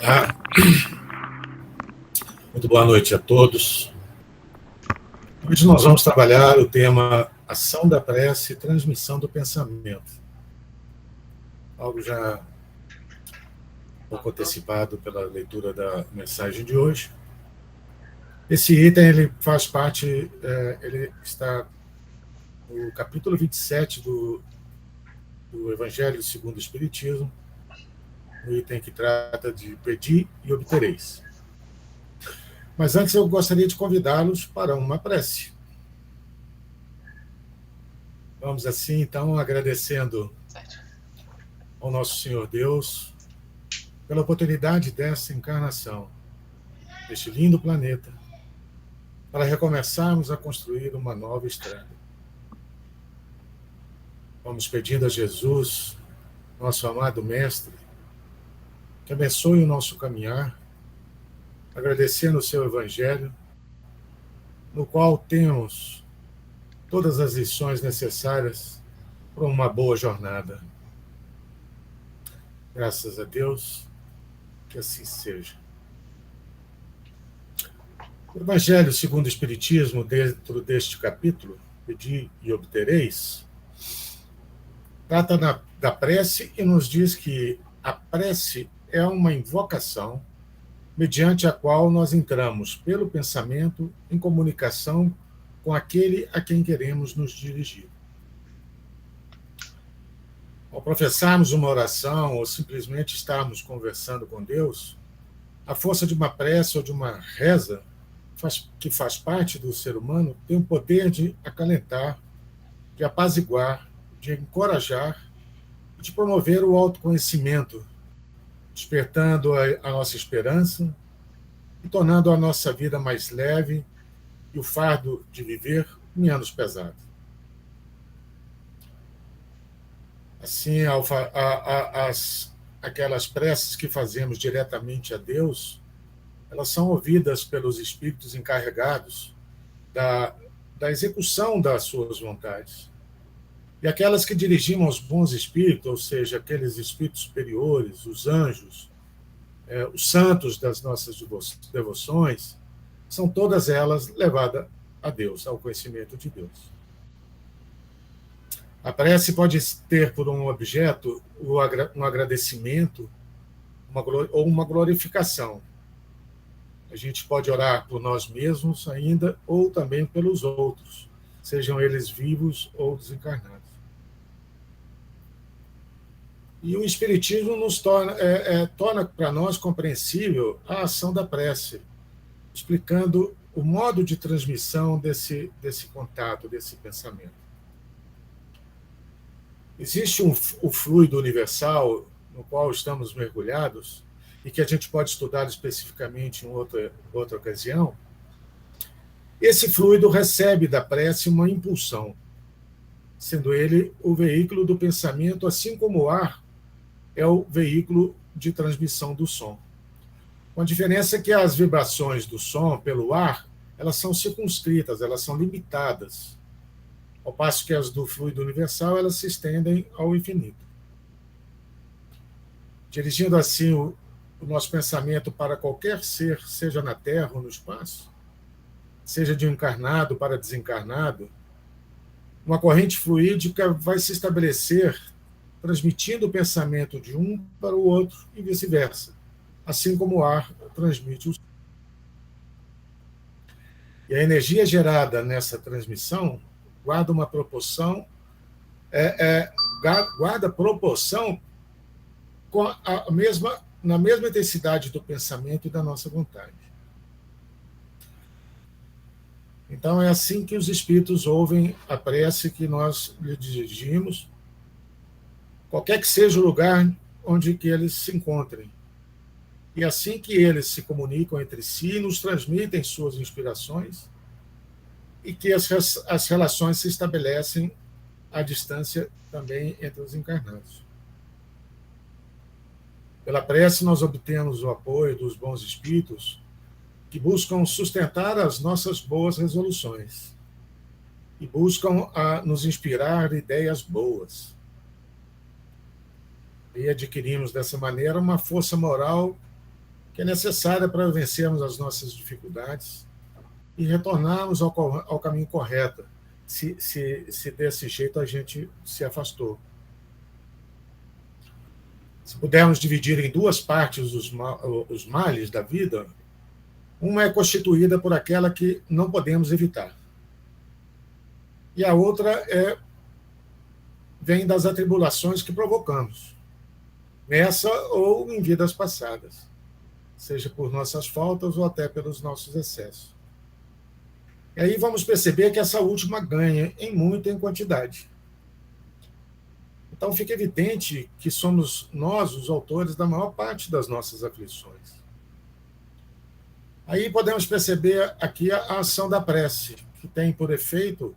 Ah, muito boa noite a todos. Hoje nós vamos trabalhar o tema ação da prece e transmissão do pensamento. Algo já um pouco antecipado pela leitura da mensagem de hoje. Esse item ele faz parte, ele está no capítulo 27 do Evangelho segundo o Espiritismo, no item que trata de pedir e obtereis. Mas antes eu gostaria de convidá-los para uma prece. Vamos assim, então, agradecendo ao nosso Senhor Deus pela oportunidade dessa encarnação, deste lindo planeta, para recomeçarmos a construir uma nova estrada. Vamos pedindo a Jesus, nosso amado Mestre, que abençoe o nosso caminhar, agradecendo o seu Evangelho, no qual temos todas as lições necessárias para uma boa jornada. Graças a Deus, que assim seja. O Evangelho segundo o Espiritismo, dentro deste capítulo, Pedi e Obtereis, trata da prece e nos diz que a prece é uma invocação mediante a qual nós entramos pelo pensamento em comunicação com aquele a quem queremos nos dirigir. Ao professarmos uma oração ou simplesmente estarmos conversando com Deus, a força de uma prece ou de uma reza, que faz parte do ser humano, tem o poder de acalentar, de apaziguar, de encorajar e de promover o autoconhecimento, despertando a nossa esperança e tornando a nossa vida mais leve e o fardo de viver menos pesado. Assim, aquelas preces que fazemos diretamente a Deus, elas são ouvidas pelos espíritos encarregados da execução das suas vontades. E aquelas que dirigimos aos bons espíritos, ou seja, aqueles espíritos superiores, os anjos, os santos das nossas devoções, são todas elas levadas a Deus, ao conhecimento de Deus. A prece pode ter por um objeto um agradecimento ou uma glorificação. A gente pode orar por nós mesmos ainda, ou também pelos outros, sejam eles vivos ou desencarnados. E o Espiritismo nos torna para nós compreensível a ação da prece, explicando o modo de transmissão desse contato, desse pensamento. Existe o fluido universal no qual estamos mergulhados e que a gente pode estudar especificamente em outra ocasião. Esse fluido recebe da prece uma impulsão, sendo ele o veículo do pensamento, assim como o ar é o veículo de transmissão do som. Com a diferença que as vibrações do som pelo ar, elas são circunscritas, elas são limitadas, ao passo que as do fluido universal, elas se estendem ao infinito. Dirigindo assim o nosso pensamento para qualquer ser, seja na Terra ou no espaço, seja de encarnado para desencarnado, uma corrente fluídica vai se estabelecer transmitindo o pensamento de um para o outro e vice-versa, assim como o ar transmite o som. E a energia gerada nessa transmissão guarda uma proporção, guarda proporção com na mesma intensidade do pensamento e da nossa vontade. Então é assim que os espíritos ouvem a prece que nós lhe dirigimos, qualquer que seja o lugar onde que eles se encontrem. E assim que eles se comunicam entre si, nos transmitem suas inspirações, e que as relações se estabelecem à distância também entre os encarnados. Pela prece, nós obtemos o apoio dos bons espíritos que buscam sustentar as nossas boas resoluções e buscam nos inspirar ideias boas. E adquirimos dessa maneira uma força moral que é necessária para vencermos as nossas dificuldades e retornarmos ao caminho correto, se desse jeito a gente se afastou. Se pudermos dividir em duas partes os males da vida, uma é constituída por aquela que não podemos evitar. E a outra vem das atribulações que provocamos, nessa ou em vidas passadas, seja por nossas faltas ou até pelos nossos excessos. E aí vamos perceber que essa última ganha em muito em quantidade. Então fica evidente que somos nós os autores da maior parte das nossas aflições. Aí podemos perceber aqui a ação da prece, que tem por efeito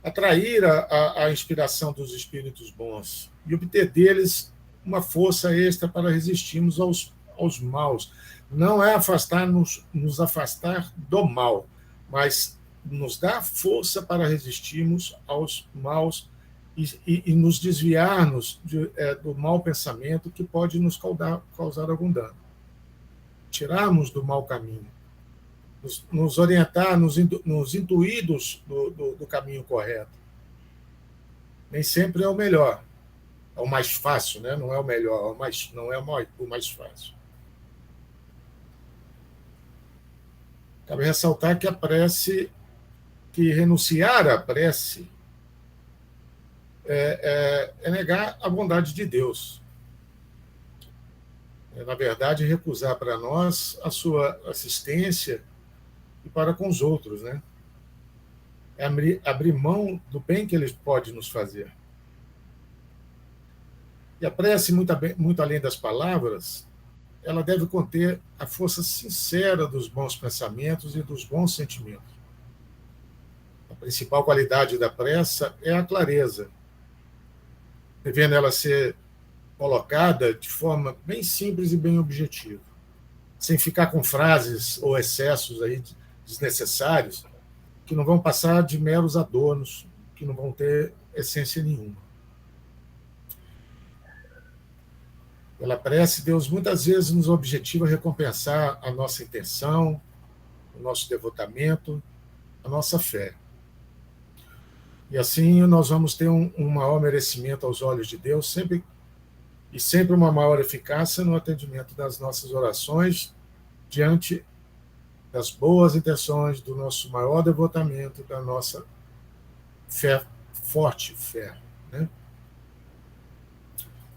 atrair a inspiração dos espíritos bons e obter deles uma força extra para resistirmos aos maus. Não é nos afastar do mal, mas nos dar força para resistirmos aos maus e nos desviarmos do mau pensamento que pode nos causar algum dano. Tirarmos do mau caminho, nos orientar, nos intuídos do caminho correto. Nem sempre é o melhor, é o mais fácil, né? Não é o melhor, não é o mais fácil. Cabe ressaltar que a prece, que renunciar à prece, é negar a bondade de Deus. Na verdade, recusar para nós a sua assistência e para com os outros, né? É abrir mão do bem que Ele pode nos fazer. E a prece, muito além das palavras, ela deve conter a força sincera dos bons pensamentos e dos bons sentimentos. A principal qualidade da prece é a clareza, devendo ela ser colocada de forma bem simples e bem objetiva, sem ficar com frases ou excessos aí desnecessários, que não vão passar de meros adornos, que não vão ter essência nenhuma. Pela prece, Deus muitas vezes nos objetiva recompensar a nossa intenção, o nosso devotamento, a nossa fé. E assim nós vamos ter um maior merecimento aos olhos de Deus, sempre uma maior eficácia no atendimento das nossas orações, diante das boas intenções, do nosso maior devotamento, da nossa fé, forte fé, né?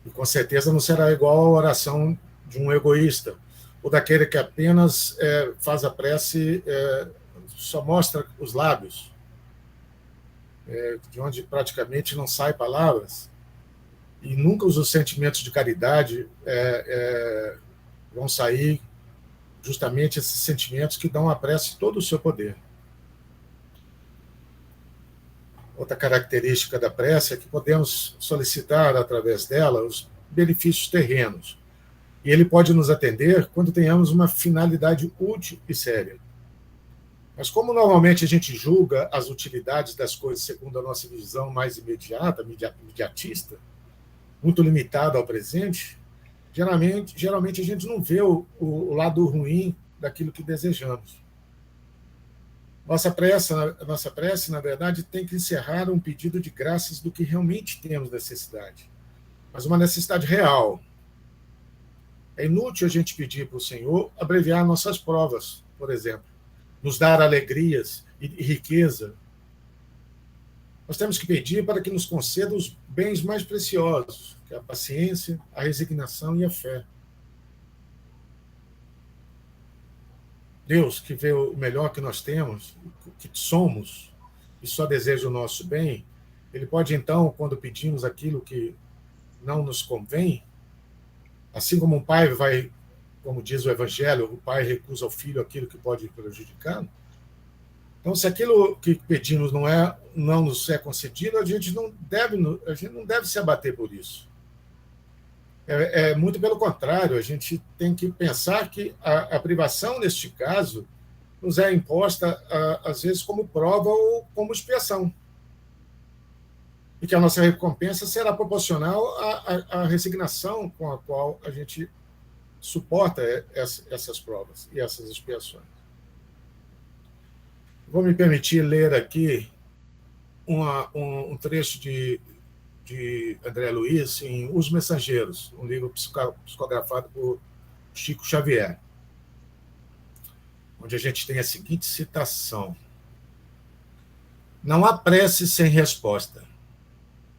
E com certeza não será igual a oração de um egoísta, ou daquele que apenas faz a prece, só mostra os lábios, de onde praticamente não saem palavras, e nunca os sentimentos de caridade vão sair, justamente esses sentimentos que dão à prece todo o seu poder. Outra característica da prece é que podemos solicitar, através dela, os benefícios terrenos. E ele pode nos atender quando tenhamos uma finalidade útil e séria. Mas como normalmente a gente julga as utilidades das coisas segundo a nossa visão mais imediata, imediatista, muito limitada ao presente, geralmente a gente não vê o lado ruim daquilo que desejamos. Nossa prece, na verdade, tem que encerrar um pedido de graças do que realmente temos necessidade, mas uma necessidade real. É inútil a gente pedir para o Senhor abreviar nossas provas, por exemplo, nos dar alegrias e riqueza. Nós temos que pedir para que nos conceda os bens mais preciosos, que é a paciência, a resignação e a fé. Deus, que vê o melhor que nós temos, que somos, e só deseja o nosso bem, ele pode, então, quando pedimos aquilo que não nos convém, assim como um pai vai, como diz o Evangelho, o pai recusa ao filho aquilo que pode prejudicá-lo. Então, se aquilo que pedimos não nos é concedido, a gente não deve se abater por isso. Muito pelo contrário, a gente tem que pensar que a privação, neste caso, nos é imposta, às vezes, como prova ou como expiação. E que a nossa recompensa será proporcional à resignação com a qual a gente suporta essas provas e essas expiações. Vou me permitir ler aqui um trecho de André Luiz em Os Mensageiros, um livro psicografado por Chico Xavier, onde a gente tem a seguinte citação: não há prece sem resposta,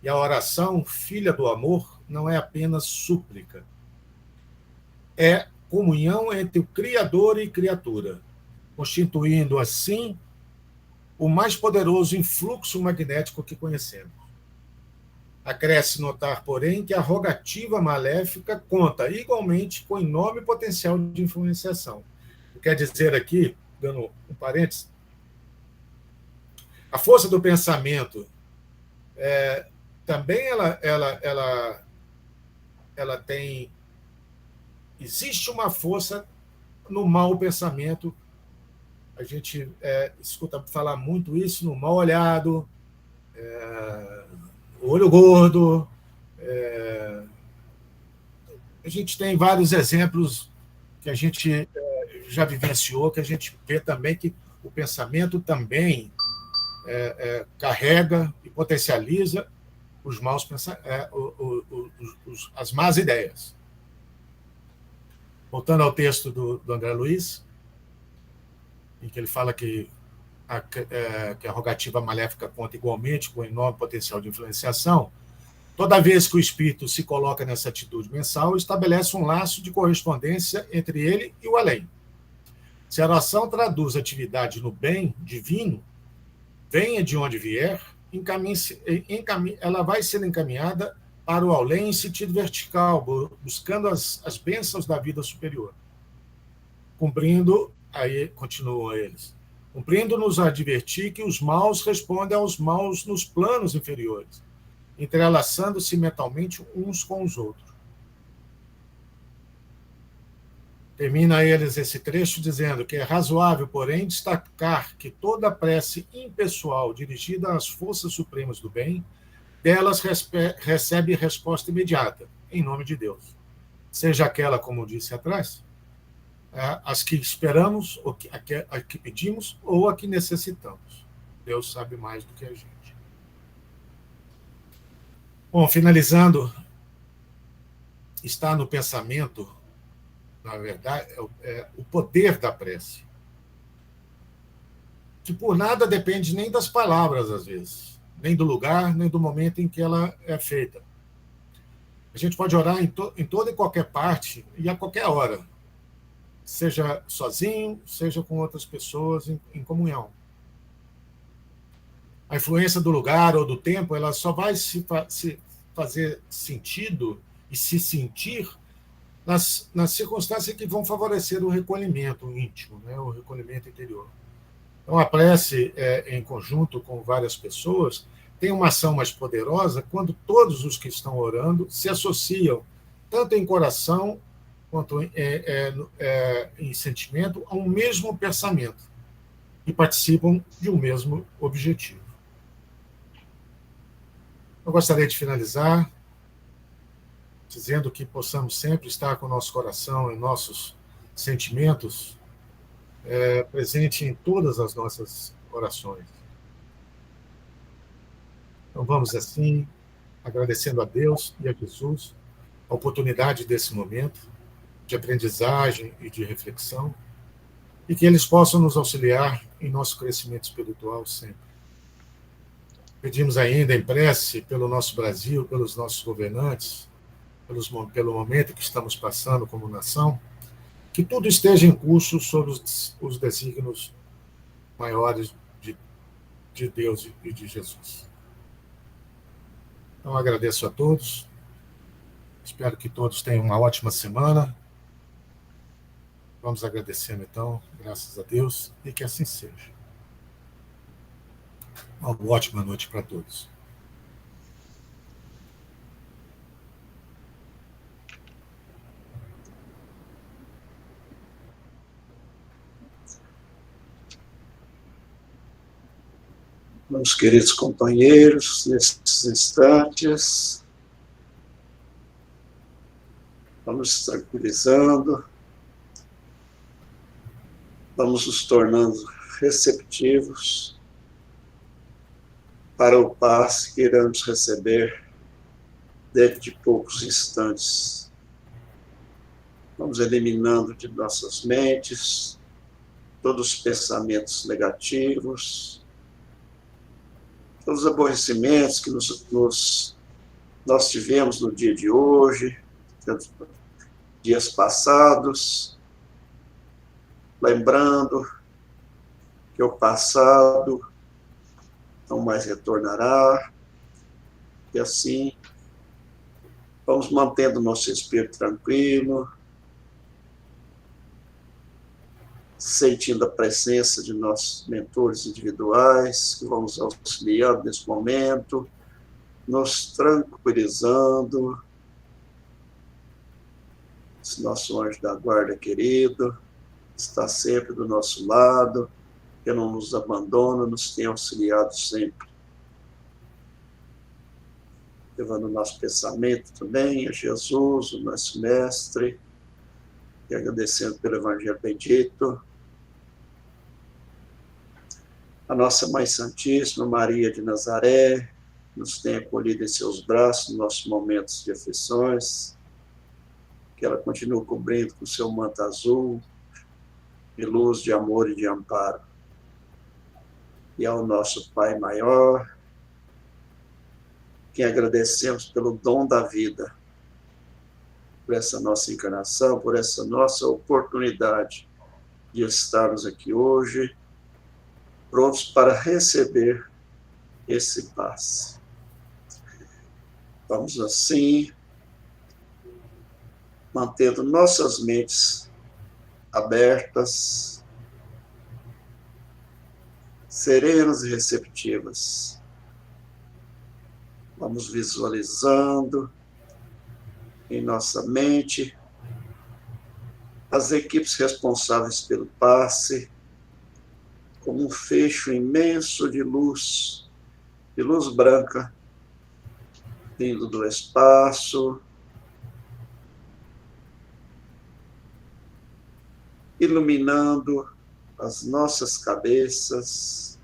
e a oração, filha do amor, não é apenas súplica, é comunhão entre o Criador e criatura, constituindo, assim, o mais poderoso influxo magnético que conhecemos. Acresce notar, porém, que a rogativa maléfica conta igualmente com enorme potencial de influenciação. Quer dizer aqui, dando um parênteses, a força do pensamento também ela tem... Existe uma força no mau pensamento. A gente escuta falar muito isso no mal olhado, olho gordo. A gente tem vários exemplos que a gente já vivenciou, que a gente vê também que o pensamento também carrega e potencializa os maus as más ideias. Voltando ao texto do André Luiz, em que ele fala que a rogativa maléfica conta igualmente com enorme potencial de influenciação, toda vez que o espírito se coloca nessa atitude mensal, estabelece um laço de correspondência entre ele e o além. Se a oração traduz atividade no bem divino, venha de onde vier, ela vai sendo encaminhada para o além em sentido vertical, buscando as bênçãos da vida superior. Cumprindo, aí continuam eles, cumprindo-nos a advertir que os maus respondem aos maus nos planos inferiores, entrelaçando-se mentalmente uns com os outros. Termina eles esse trecho dizendo que é razoável, porém, destacar que toda prece impessoal dirigida às forças supremas do bem, delas recebe resposta imediata, em nome de Deus. Seja aquela, como disse atrás, as que esperamos, a que pedimos ou a que necessitamos. Deus sabe mais do que a gente. Bom, finalizando, está no pensamento, na verdade, o poder da prece, que por nada depende nem das palavras, às vezes, nem do lugar, nem do momento em que ela é feita. A gente pode orar em toda e qualquer parte e a qualquer hora, seja sozinho, seja com outras pessoas em comunhão. A influência do lugar ou do tempo, ela só vai se fazer sentido e se sentir nas circunstâncias que vão favorecer o recolhimento íntimo, né, o recolhimento interior. Então, a prece, em conjunto com várias pessoas, tem uma ação mais poderosa quando todos os que estão orando se associam, tanto em coração quanto em sentimento, a um mesmo pensamento e participam de um mesmo objetivo. Eu gostaria de finalizar dizendo que possamos sempre estar com o nosso coração e nossos sentimentos presente em todas as nossas orações. Então vamos assim, agradecendo a Deus e a Jesus a oportunidade desse momento de aprendizagem e de reflexão, e que eles possam nos auxiliar em nosso crescimento espiritual sempre. Pedimos ainda em prece pelo nosso Brasil, pelos nossos governantes, pelo momento que estamos passando como nação, que tudo esteja em curso sob os desígnios maiores de Deus e de Jesus. Então, agradeço a todos, espero que todos tenham uma ótima semana. Vamos agradecendo, então, graças a Deus, e que assim seja. Uma ótima noite para todos. Meus queridos companheiros, nesses instantes, Vamos tranquilizando, vamos nos tornando receptivos para o passe que iremos receber dentro de poucos instantes. Vamos eliminando de nossas mentes todos os pensamentos negativos, todos os aborrecimentos que nós tivemos no dia de hoje, dias passados, lembrando que o passado não mais retornará, e assim vamos mantendo nosso espírito tranquilo, sentindo a presença de nossos mentores individuais, que vão nos auxiliando nesse momento, nos tranquilizando. Esse nosso anjo da guarda querido está sempre do nosso lado, que não nos abandona, nos tem auxiliado sempre. Levando o nosso pensamento também a Jesus, o nosso mestre, e agradecendo pelo Evangelho bendito. A nossa Mãe Santíssima, Maria de Nazaré, nos tem acolhido em seus braços nos nossos momentos de aflições, que ela continue cobrindo com seu manto azul, de luz, de amor e de amparo. E ao nosso Pai maior, que agradecemos pelo dom da vida, por essa nossa encarnação, por essa nossa oportunidade de estarmos aqui hoje, prontos para receber esse passe. Vamos assim, mantendo nossas mentes abertas, serenas e receptivas. Vamos visualizando em nossa mente as equipes responsáveis pelo passe, como um fecho imenso de luz branca, vindo do espaço, iluminando as nossas cabeças,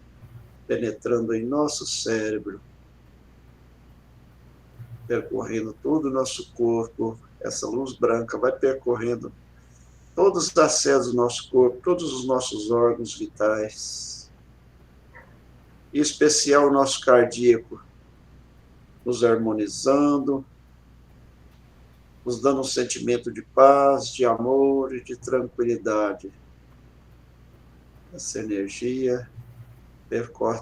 penetrando em nosso cérebro, percorrendo todo o nosso corpo. Essa luz branca vai percorrendo todas as células do nosso corpo, todos os nossos órgãos vitais, em especial o nosso cardíaco, nos harmonizando, nos dando um sentimento de paz, de amor e de tranquilidade. Essa energia percorre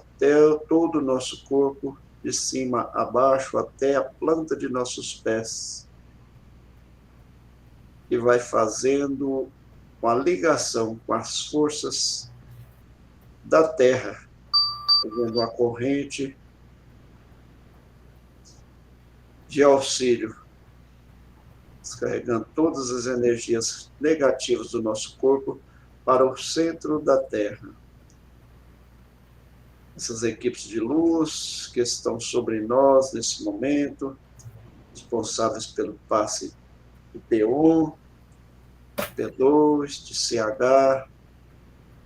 todo o nosso corpo, de cima a baixo, até a planta de nossos pés, e vai fazendo uma ligação com as forças da Terra, fazendo uma corrente de auxílio, descarregando todas as energias negativas do nosso corpo para o centro da Terra. Essas equipes de luz que estão sobre nós nesse momento, responsáveis pelo passe de P1, P2, de CH,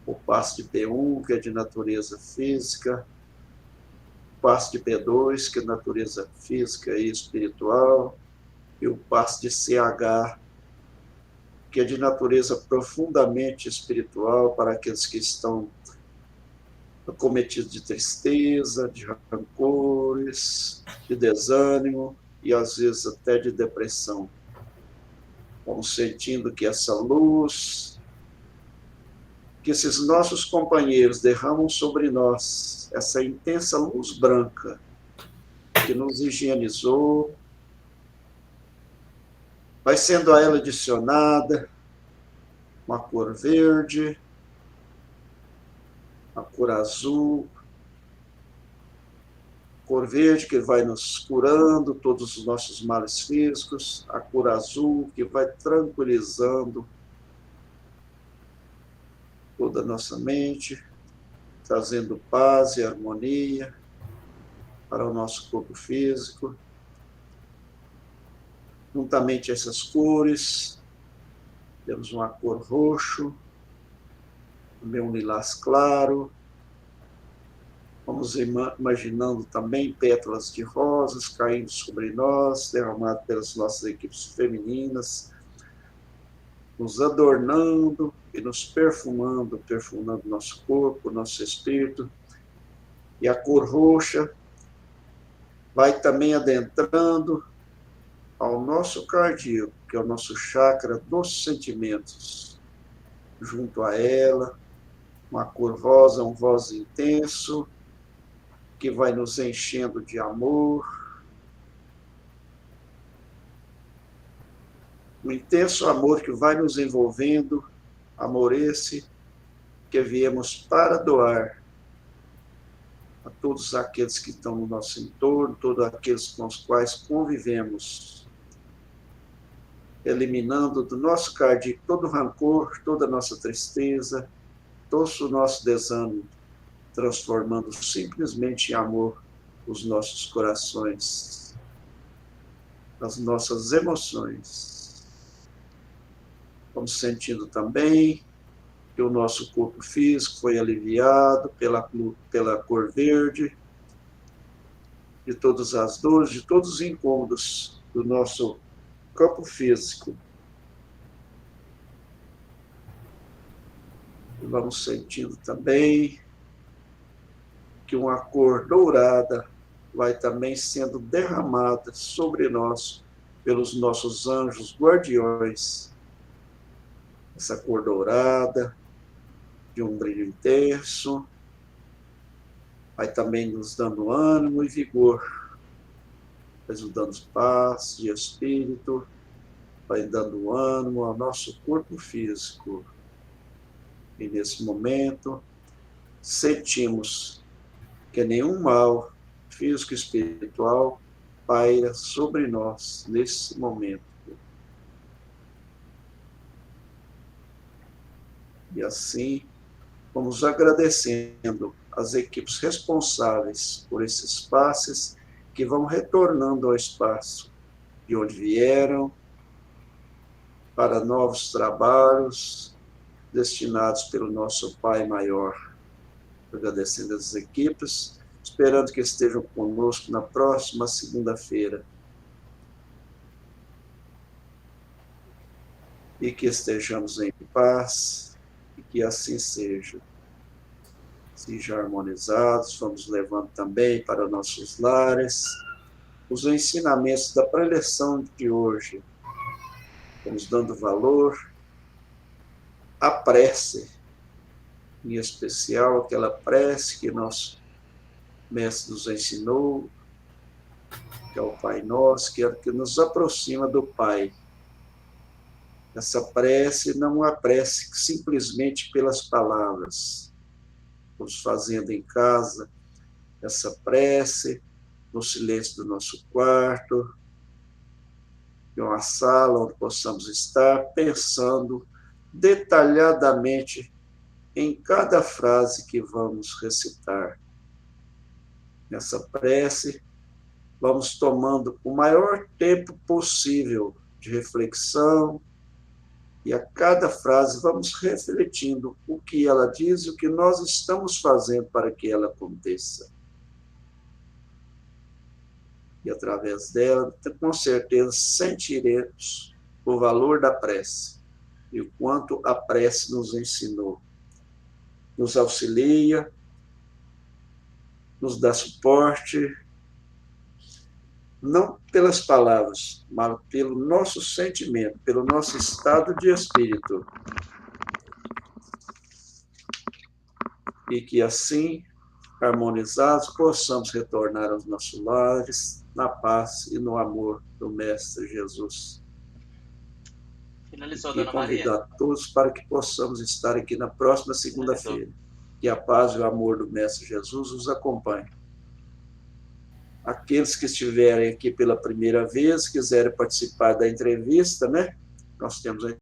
o passe de P1, que é de natureza física, o passe de P2, que é de natureza física e espiritual, e o passe de CH, que é de natureza profundamente espiritual para aqueles que estão acometidos de tristeza, de rancores, de desânimo e às vezes até de depressão. Vamos sentindo que essa luz, que esses nossos companheiros derramam sobre nós, essa intensa luz branca que nos higienizou, vai sendo a ela adicionada uma cor verde, a cor azul, cor verde que vai nos curando todos os nossos males físicos, a cor azul que vai tranquilizando toda a nossa mente, trazendo paz e harmonia para o nosso corpo físico. juntamente essas cores, temos uma cor roxo, também um lilás claro. Vamos imaginando também pétalas de rosas caindo sobre nós, derramado pelas nossas equipes femininas, nos adornando e nos perfumando nosso corpo, nosso espírito. E a cor roxa vai também adentrando ao nosso cardíaco, que é o nosso chakra dos sentimentos. Junto a ela, uma cor rosa, um rosa intenso, que vai nos enchendo de amor. Um intenso amor que vai nos envolvendo, amor esse que viemos para doar a todos aqueles que estão no nosso entorno, todos aqueles com os quais convivemos, eliminando do nosso cardíaco todo o rancor, toda a nossa tristeza, todo o nosso desânimo, transformando simplesmente em amor os nossos corações, as nossas emoções. Vamos sentindo também que o nosso corpo físico foi aliviado pela cor verde, de todas as dores, de todos os incômodos do nosso campo físico. E vamos sentindo também que uma cor dourada vai também sendo derramada sobre nós pelos nossos anjos guardiões. Essa cor dourada, de um brilho intenso, vai também nos dando ânimo e vigor, vai nos dando paz de espírito, vai dando ânimo ao nosso corpo físico. E nesse momento, sentimos que nenhum mal físico e espiritual paira sobre nós nesse momento. E assim, vamos agradecendo as equipes responsáveis por esses passes que vão retornando ao espaço de onde vieram para novos trabalhos destinados pelo nosso Pai Maior. Agradecendo as equipes, esperando que estejam conosco na próxima segunda-feira. E que estejamos em paz, e que assim seja. Sejam harmonizados, vamos levando também para nossos lares os ensinamentos da preleção de hoje. Vamos dando valor à prece, em especial aquela prece que nosso Mestre nos ensinou, que é o Pai Nosso, que é o que nos aproxima do Pai. Essa prece não é uma prece simplesmente pelas palavras. Vamos fazendo em casa essa prece, no silêncio do nosso quarto, em uma sala onde possamos estar pensando detalhadamente em cada frase que vamos recitar. Nessa prece, vamos tomando o maior tempo possível de reflexão e a cada frase vamos refletindo o que ela diz e o que nós estamos fazendo para que ela aconteça. E através dela, com certeza, sentiremos o valor da prece e o quanto a prece nos ensinou. Nos auxilia, nos dá suporte, não pelas palavras, mas pelo nosso sentimento, pelo nosso estado de espírito. E que assim, harmonizados, possamos retornar aos nossos lares, na paz e no amor do Mestre Jesus. Finalizou, E Dona Maria. convidar todos para que possamos estar aqui na próxima segunda-feira. Que a paz e o amor do Mestre Jesus os acompanhem. Aqueles que estiverem aqui pela primeira vez, quiserem participar da entrevista, né? Nós temos